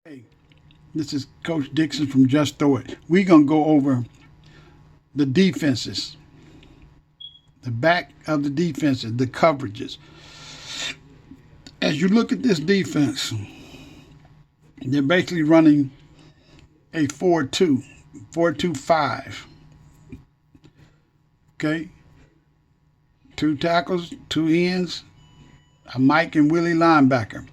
Hey, this is Coach Dixon from Just Throw It. We're going to go over the defenses, the back of the defenses, the coverages. As you look at this defense, they're basically running a 4-2, 4-2-5. Okay? 2 tackles, 2 ends, a Mike and Willie linebacker.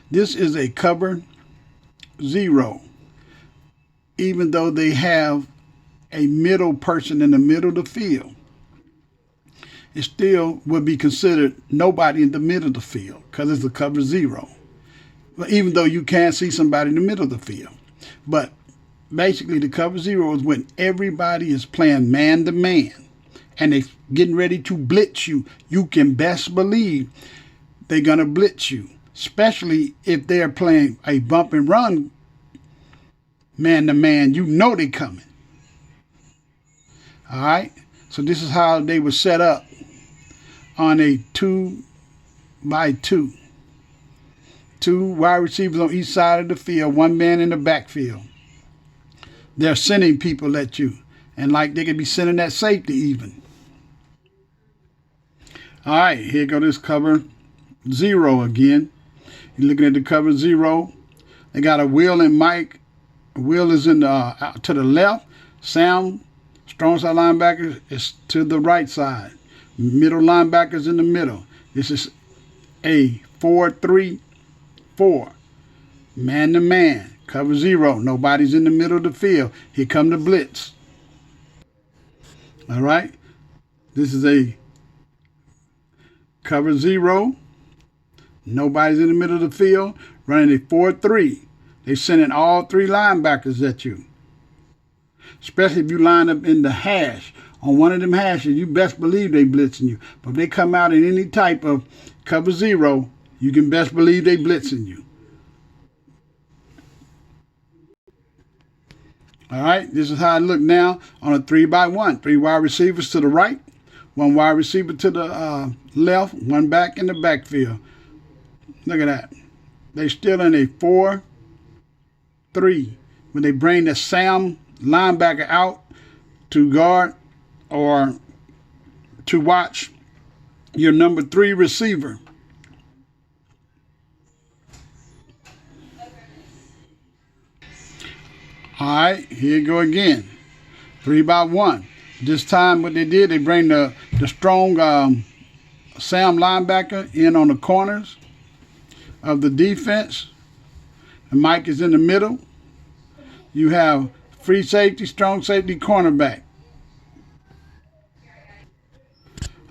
This is a cover 0, even though they have a middle person in the middle of the field. It still would be considered nobody in the middle of the field because it's a cover 0. But even though you can see somebody in the middle of the field. But basically the cover 0 is when everybody is playing man to man and they're getting ready to blitz you. You can best believe they're going to blitz you, especially if they're playing a bump and run man to man. You know they're coming. All right? So this is how they were set up on a 2-by-2. 2 wide receivers on each side of the field, 1 man in the backfield. They're sending people at you. And like they could be sending that safety even. All right, here go this cover 0 again. You're looking at the cover 0. They got a Will and Mike. Will is in the to the left. Sam, strong side linebacker, is to the right side. Middle linebackers in the middle. This is a 4-3-4. Man to man. Cover 0. Nobody's in the middle of the field. Here come the blitz. All right. This is a cover 0. Nobody's in the middle of the field. Running a 4-3. They're sending all 3 linebackers at you. Especially if you line up in the hash. On one of them hashes, you best believe they blitzing you. But if they come out in any type of cover 0, you can best believe they blitzing you. All right, this is how it look now on a 3-by-1. 3 wide receivers to the right, 1 wide receiver to the left, 1 back in the backfield. Look at that. They still in a 4-3. When they bring the Sam linebacker out to guard or to watch your number 3 receiver. All right, here you go again. 3-by-1. This time what they did, they bring the strong Sam linebacker in on the corners of the defense. And Mike is in the middle. You have free safety, strong safety, cornerback.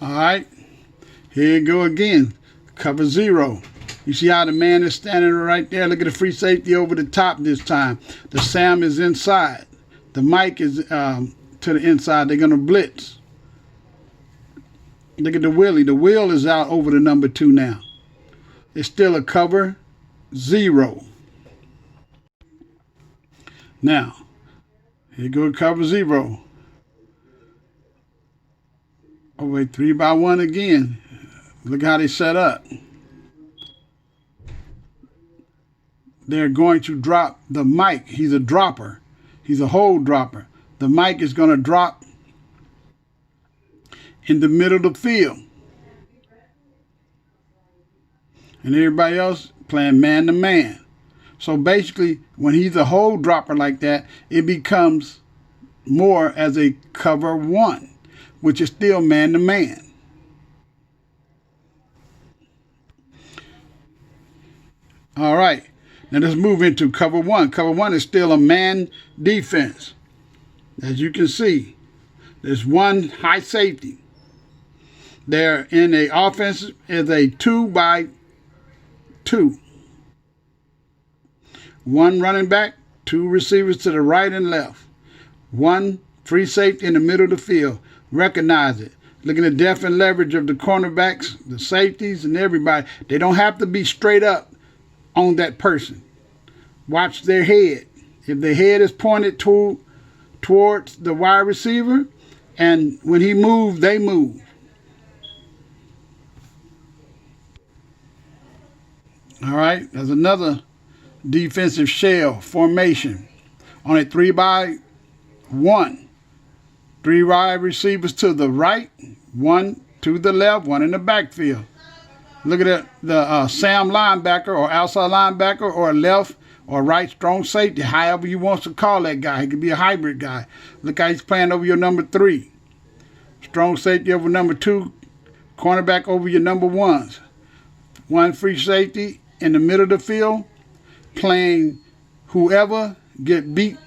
All right, here you go again. Cover 0. You see how the man is standing right there? Look at the free safety over the top this time. The Sam is inside. The Mike is to the inside. They're going to blitz. Look at the Willie. The Will is out over the number 2 now. It's still a cover 0. Now, here go cover 0. Oh, wait, 3-by-1 again. Look how they set up. They're going to drop the Mike. He's a dropper. He's a hold dropper. The Mike is going to drop in the middle of the field. And everybody else playing man to man. So basically, when he's a hold dropper like that, it becomes more as a cover 1, which is still man to man. All right. Now let's move into cover 1. Cover 1 is still a man defense. As you can see, there's 1 high safety. They're in a offense is a 2-by-2. 1 running back, 2 receivers to the right and left. 1 free safety in the middle of the field. Recognize it. Look at the depth and leverage of the cornerbacks, the safeties, and everybody. They don't have to be straight up on that person. Watch their head. If their head is pointed towards the wide receiver, and when he moves, they move. All right, there's another defensive shell formation on a 3-by-1. 3 wide receivers to the right, 1 to the left, 1 in the backfield. Look at the Sam linebacker or outside linebacker or left or right strong safety, however you want to call that guy. He could be a hybrid guy. Look how he's playing over your number 3. Strong safety over number 2. Cornerback over your number 1s. 1 free safety in the middle of the field, playing whoever get beat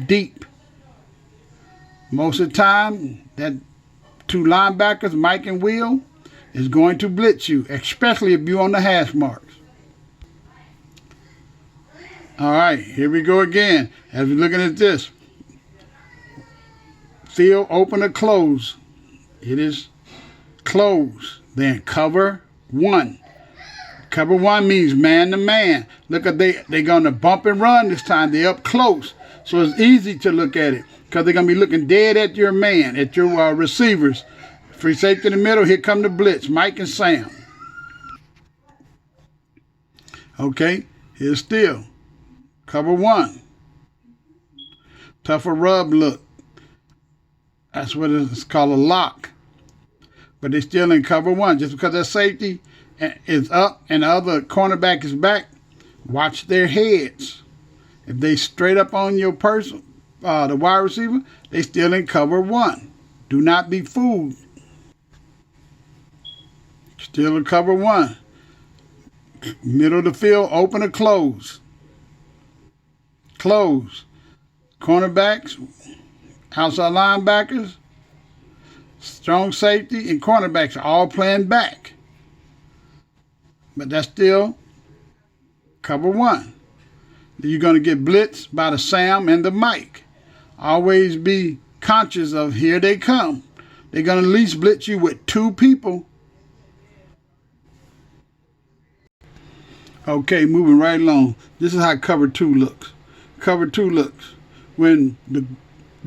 deep. Most of the time, that 2 linebackers, Mike and Will, is going to blitz you, especially if you're on the hash marks. All right, here we go again. As we're looking at this, field open or close. It is close. Then cover 1. Cover 1 means man to man. Look at they're going to bump and run this time. They're up close. So it's easy to look at it because they're going to be looking dead at your man, at your receivers. Free safety in the middle. Here come the blitz. Mike and Sam. Okay, here's still. Cover 1. Tougher rub look. That's what it's called, a lock. But they're still in cover 1. Just because that safety is up and the other cornerback is back, watch their heads. If they straight up on your person, the wide receiver, they still in cover 1. Do not be fooled. Still in cover 1. Middle of the field, open or close. Close. Cornerbacks, outside linebackers, strong safety, and cornerbacks are all playing back. But that's still cover 1. You're going to get blitzed by the Sam and the Mike. Always be conscious of here they come. They're going to at least blitz you with 2 people. Okay, moving right along. This is how cover 2 looks. Cover 2 looks when the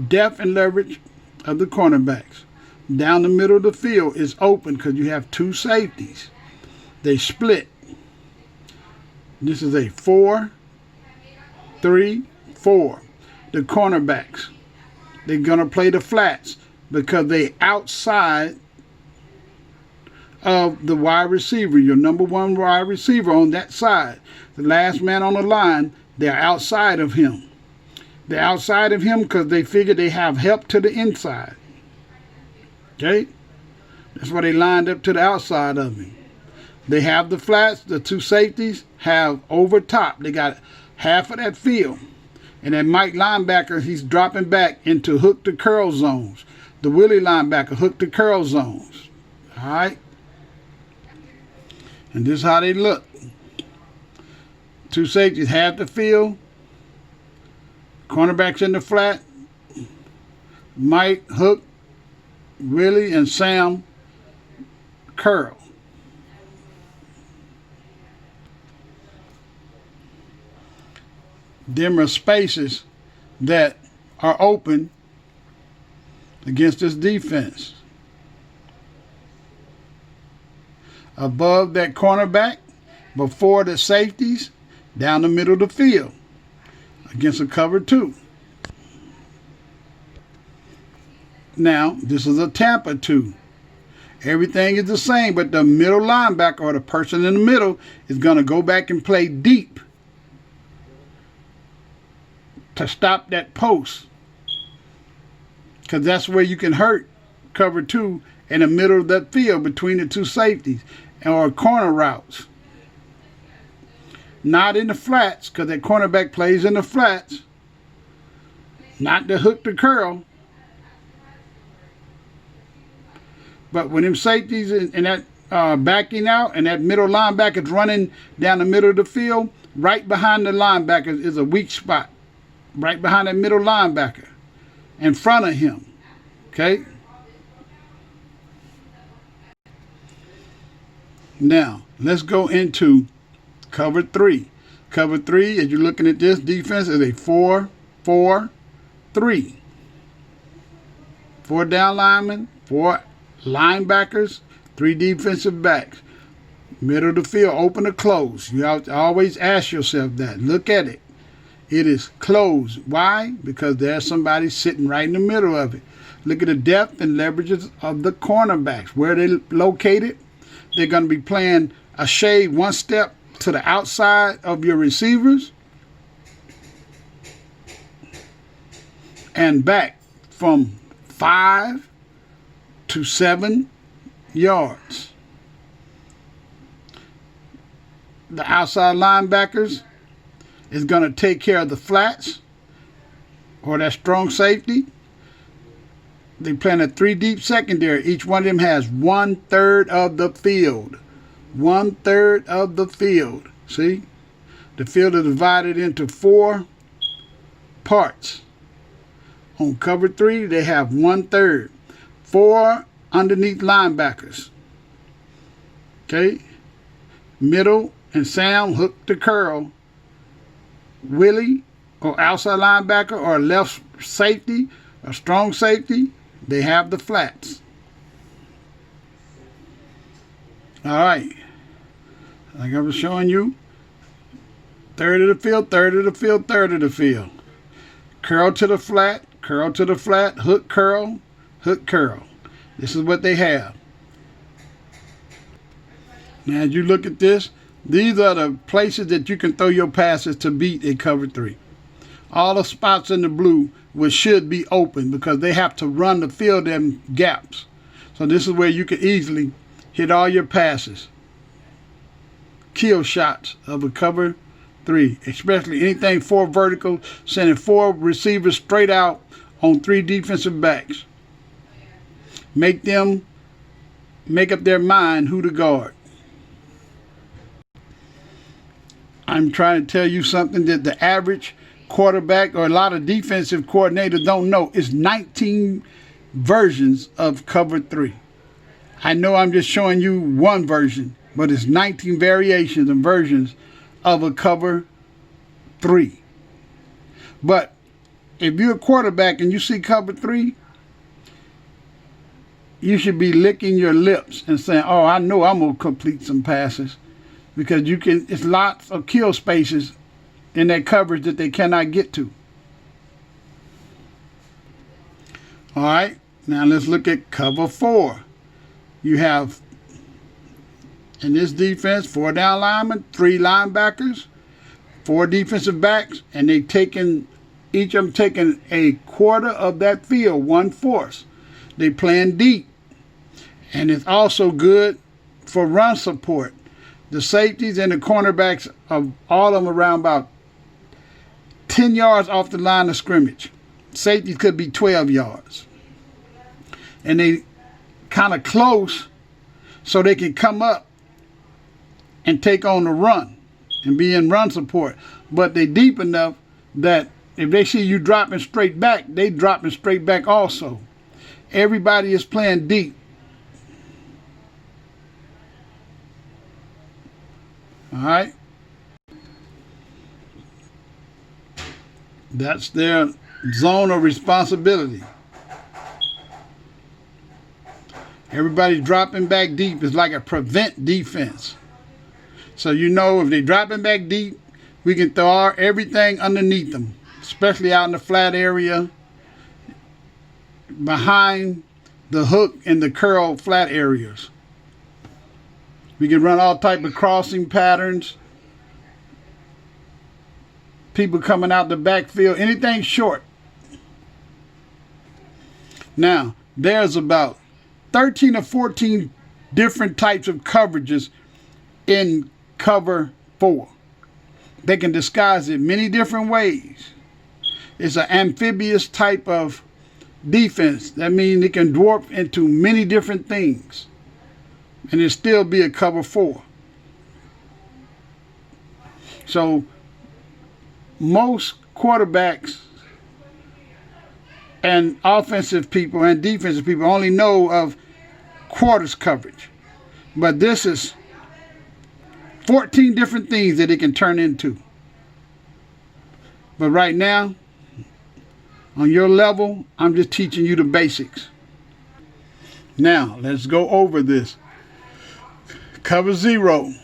depth and leverage of the cornerbacks down the middle of the field is open because you have 2 safeties. They split. This is a 4-3-4. The cornerbacks, they're going to play the flats because they outside of the wide receiver, your number 1 wide receiver on that side. The last man on the line, they're outside of him. They're outside of him because they figure they have help to the inside. Okay? That's why they lined up to the outside of him. They have the flats. The 2 safeties have over top. They got half of that field. And that Mike linebacker, he's dropping back into hook to curl zones. The Willie linebacker, hook to curl zones. All right? And this is how they look. 2 safeties, half the field. Cornerbacks in the flat. Mike, hook, Willie, and Sam, curl. Them are spaces that are open against this defense. Above that cornerback, before the safeties, down the middle of the field against a cover 2. Now, this is a Tampa 2. Everything is the same, but the middle linebacker or the person in the middle is going to go back and play deep to stop that post, because that's where you can hurt cover 2 in the middle of that field between the 2 safeties or corner routes. Not in the flats, because that cornerback plays in the flats. Not the hook to curl. But when them safeties and that backing out and that middle linebacker is running down the middle of the field, right behind the linebacker is a weak spot. Right behind that middle linebacker. In front of him. Okay? Now, let's go into cover 3. Cover 3, as you're looking at this defense, is a 4-4-3. 4 down linemen, 4 linebackers, 3 defensive backs. Middle of the field, open or close. You have to always ask yourself that. Look at it. It is closed. Why? Because there's somebody sitting right in the middle of it. Look at the depth and leverages of the cornerbacks. Where they're located, they're going to be playing a shade one step to the outside of your receivers and back from 5 to 7 yards. The outside linebackers is going to take care of the flats or that strong safety. They playing a 3 deep secondary. Each one of them has 1/3 of the field. 1/3 of the field. See? The field is divided into 4 parts. On cover 3, they have 1/3. 4 underneath linebackers. Okay? Middle and Sam hook to curl. Willie or outside linebacker or left safety or strong safety, they have the flats. All right. Like I was showing you, 1/3 of the field, 1/3 of the field, 1/3 of the field. Curl to the flat, hook curl, hook curl. This is what they have. Now as you look at this, these are the places that you can throw your passes to beat a cover 3. All the spots in the blue which should be open because they have to run to fill them gaps. So this is where you can easily hit all your passes. Kill shots of a cover 3, especially anything 4 vertical, sending 4 receivers straight out on 3 defensive backs. Make them make up their mind who to guard. I'm trying to tell you something that the average quarterback or a lot of defensive coordinators don't know. It's 19 versions of cover 3. I know I'm just showing you one version, but it's 19 variations and versions of a cover 3. But if you're a quarterback and you see cover 3, you should be licking your lips and saying, oh, I know I'm going to complete some passes. Because it's lots of kill spaces in that coverage that they cannot get to. All right, now let's look at cover 4. You have, in this defense, 4 down linemen, 3 linebackers, 4 defensive backs, and they each of them taking a quarter of that field, 1/4. They playing deep. And it's also good for run support. The safeties and the cornerbacks of all of them around about 10 yards off the line of scrimmage. Safeties could be 12 yards. And they kind of close so they can come up and take on the run and be in run support. But they deep enough that if they see you dropping straight back, they dropping straight back also. Everybody is playing deep. All right. That's their zone of responsibility. Everybody dropping back deep is like a prevent defense. So you know if they're dropping back deep, we can throw everything underneath them, especially out in the flat area, behind the hook and the curl flat areas. We can run all type of crossing patterns. People coming out the backfield, anything short. Now, there's about 13 or 14 different types of coverages in cover 4. They can disguise it many different ways. It's an amphibious type of defense. That means it can dwarf into many different things. And it still be a cover 4. So most quarterbacks and offensive people and defensive people only know of quarters coverage. But this is 14 different things that it can turn into. But right now, on your level, I'm just teaching you the basics. Now, let's go over this. Cover 0.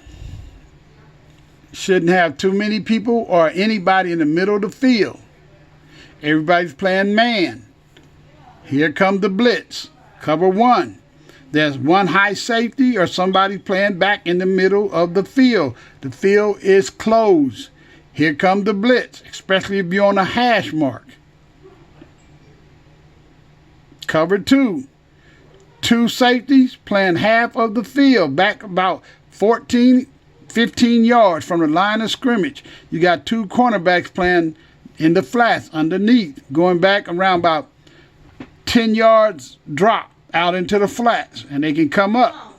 Shouldn't have too many people or anybody in the middle of the field. Everybody's playing man. Here come the blitz. Cover 1. There's one high safety or somebody playing back in the middle of the field. The field is closed. Here come the blitz, especially if you're on a hash mark. Cover 2. Two safeties playing half of the field, back about 15 yards from the line of scrimmage. You got two cornerbacks playing in the flats underneath, going back around about 10 yards drop out into the flats, and they can come up.